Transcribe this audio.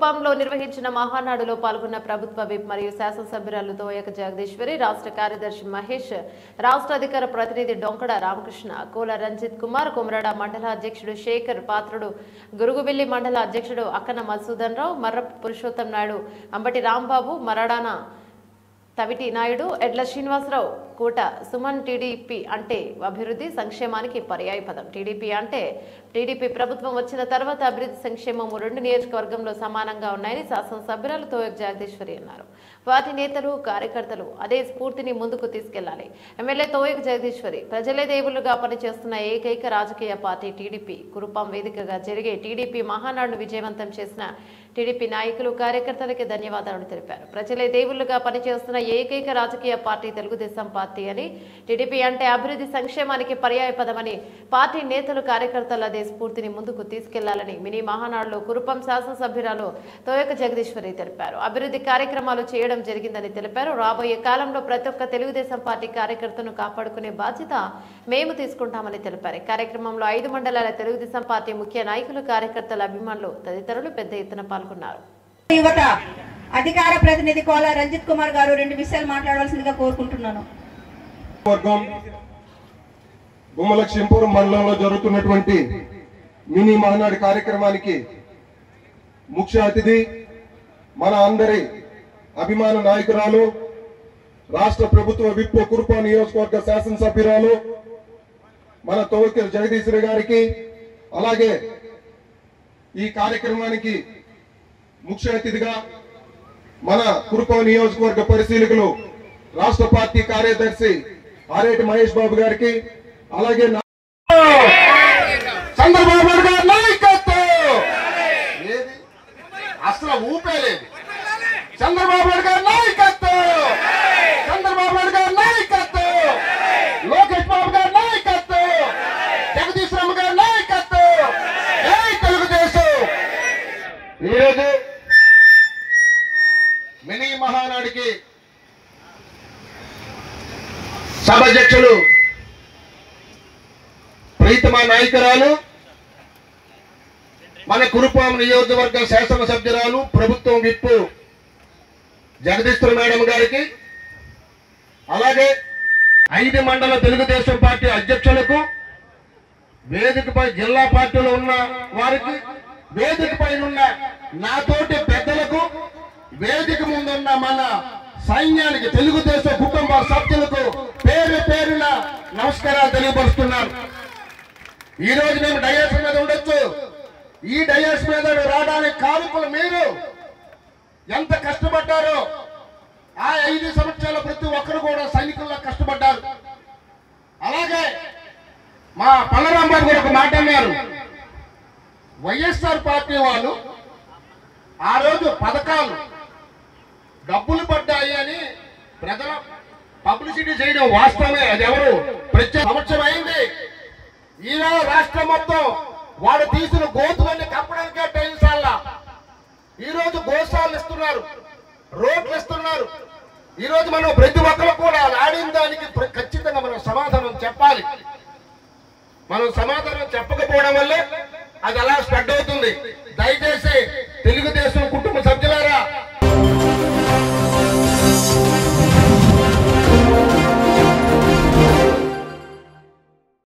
కురుపాంలో నిర్వహించిన మహానాడులో పాల్గొన్న ప్రభుత్వ విప్ మరియు శాసనసభ్యురాలు తోయక జగదీశ్వరి, రాష్ట్ర కార్యదర్శి మహేష్, రాష్ట్ర అధికార ప్రతినిధి డొంకడ రామకృష్ణ, కోల రంజిత్ కుమార్, కుమరడ మండల అధ్యక్షుడు శేఖర్, పాత్రుడు గురుగుబిల్లి మండల అధ్యక్షుడు అక్కన మధుసూదన్ రావు, మర్ర పురుషోత్తం నాయుడు, అంబటి రాంబాబు, మరాడాన తవిటి నాయుడు, ఎడ్ల శ్రీనివాసరావు, కోట సుమన్. టీడీపీ అంటే అభివృద్ధి సంక్షేమానికి పర్యాయ పదం. టీడీపీ ప్రభుత్వం వచ్చిన తర్వాత అభివృద్ధి సంక్షేమము రెండు నియోజకవర్గంలో సమానంగా ఉన్నాయని శాసనసభ్యురాలు తోయక జగదీశ్వరి అన్నారు. పార్టీ నేతలు, కార్యకర్తలు అదే స్ఫూర్తిని ముందుకు తీసుకెళ్లాలి. ఎమ్మెల్యే తోయక జగదీశ్వరి ప్రజలే దేవుళ్లుగా పనిచేస్తున్న ఏకైక రాజకీయ పార్టీ టీడీపీ. కురుపాం వేదికగా జరిగే టీడీపీ మహానాడును విజయవంతం చేసిన టీడీపీ నాయకులు, కార్యకర్తలకి ధన్యవాదాలు తెలిపారు. ప్రజలే దేవుళ్లుగా పనిచేస్తున్న ఏకైక రాజకీయ పార్టీ తెలుగుదేశం పార్టీ అని, టీడీపీ అంటే అభివృద్ధి సంక్షేమానికి పర్యాయ పదమని, పార్టీ నేతలు, కార్యకర్తలు అదే స్ఫూర్తిని ముందుకు తీసుకెళ్లాలని మినీ మహానాడులో కురుపాం శాసనసభ్యురాలు తోయక జగదీశ్వరి తెలిపారు. అభివృద్ధి కార్యక్రమాలు చేయడం జరిగిందని తెలిపారు. రాబోయే కాలంలో ప్రతి ఒక్క తెలుగుదేశం పార్టీ కార్యకర్తను కాపాడుకునే బాధ్యత మేము తీసుకుంటామని తెలిపారు. కార్యక్రమంలో 5 మండలాల తెలుగుదేశం పార్టీ ముఖ్య నాయకులు, కార్యకర్తల, అభిమానులు తదితరులు పెద్ద ఎత్తున పాల్గొన్నారు. అధికార ప్రతినిధి కోల రంజిత్ కుమార్ గారు 2 విషయాలు మాట్లాడవలసిందిగా కోరుకుంటున్నాను. గుమ్మలక్ష్మీపురం మండలంలో జరుగుతున్నటువంటి మినీ మహానాడు కార్యక్రమానికి ముఖ్య అతిథి మన అందరి అభిమాన నాయకురాలు, రాష్ట్ర ప్రభుత్వ విప్, కురుపాం నియోజకవర్గ శాసనసభ్యురాలు మన తోయక జగదీశ్వరి గారికి, అలాగే ఈ కార్యక్రమానికి ముఖ్య అతిథిగా మన కురుపాం నియోజకవర్గ పరిశీలకులు, రాష్ట్ర పార్టీ కార్యదర్శి ఆరేటి మహేష్ బాబు గారికి, అలాగే చంద్రబాబు నాయుడు గారి నాయకత్వం అసలు ఊపేలేదు. చంద్రబాబు నాయుడు గారి నాయకత్వం, చంద్రబాబు నాయుడు గారి నాయకత్వం, లోకేష్ బాబు గారి నాయకత్వం, జగదీశ్వరమ్మ గారి నాయకత్వం, జై తెలుగుదేశం. ఈరోజు మినీ మహానాడికి సభాధ్యక్షులు ప్రీతమ నాయకురాలు, మన కురుపాం నియోజకవర్గ శాసనసభ్యురాలు, ప్రభుత్వం విప్ జగదీశ్వరి మేడం గారికి, అలాగే 5 మండల తెలుగుదేశం పార్టీ అధ్యక్షులకు, వేదికపై జిల్లా పార్టీలో ఉన్న వారికి, వేదికపై ఉన్న నాతోటి పెద్దలకు, వేదిక ముందున్న మన సైన్యానికి, తెలుగుదేశం కుటుంబ సభ్యులకు పేరు పేరున నమస్కారాలు తెలియపరుస్తున్నారు. ఈ రోజు మేము డయాస్ మీద ఉండొచ్చు. ఈ డయాస్ మీద రావడానికి కారకులు మీరు. ఎంత కష్టపడ్డారో ఆ 5 సంవత్సరాల ప్రతి ఒక్కరు కూడా సైనికుల్లో కష్టపడ్డారు. అలాగే మా పల్లరాంబాబు గారు ఒక మాట అన్నారు, వైఎస్ఆర్ పార్టీ వాళ్ళు ఆ రోజు పథకాలు డబ్బులు పడ్డాయి అని ప్రజల పబ్లిసిటీ చేయడం వాస్తవమే. అది ఎవరు ప్రత్యేక సంవత్సరం అయింది. ఈవేళ రాష్ట్రం మొత్తం వాడు తీసిన గోతులన్నీ కప్పడానికే టైం సాల్లా. ఈ రోజు గోశాలు ఇస్తున్నారు, రోడ్లు ఇస్తున్నారు. ఈ రోజు మనం ప్రతి ఒక్కరు కూడా ఆడిన దానికి ఖచ్చితంగా మనం సమాధానం చెప్పాలి. మనం సమాధానం చెప్పకపోవడం వల్లే అది అలా స్ప్రెడ్ అవుతుంది. దయచేసి తెలుగుదేశం కుటుంబ